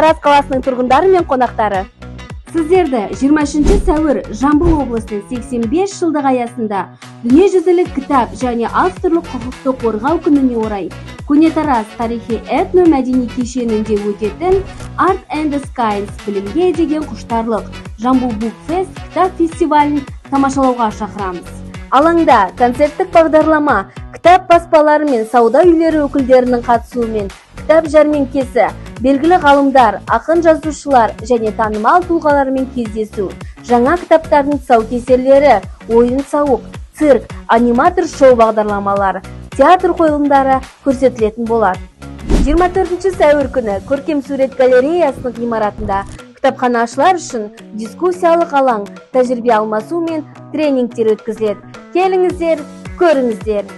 Тараз қаласының тұрғындары мен қонақтары. Сіздерді 23 сәуір Жамбыл облысының 85 жылдық аясында дүниежүзілік кітап және авторлық құқықты қорғау күніне орай Көне Тараз тарихи этно-мәдени кешенінде өтетін Art and Science білімге деген құштарлық Жамбыл Book Fest кітап фестивалін тамашалауға шақырамыз. Алаңда концерттік бағдарлама, кітап баспалары мен сауда үйлері өкілдерінің қатысуымен кітап жәрмеңкесі, белгілі ғалымдар, ақын жазушылар және танымал тұлғалармен кездесу, жаңа кітаптардың тұсаукесерлері, ойын-сауық, цирк, аниматор шоу бағдарламалары, театр қойылымдары көрсетілетін болады. 24 сәуір күні Көркем сурет галереясының ғимаратында кітапханашылар үшін дискуссиялық алаң, тәжірибе алмасу мен тренингтер өткізіледі. Келіңіздер, көріңіздер.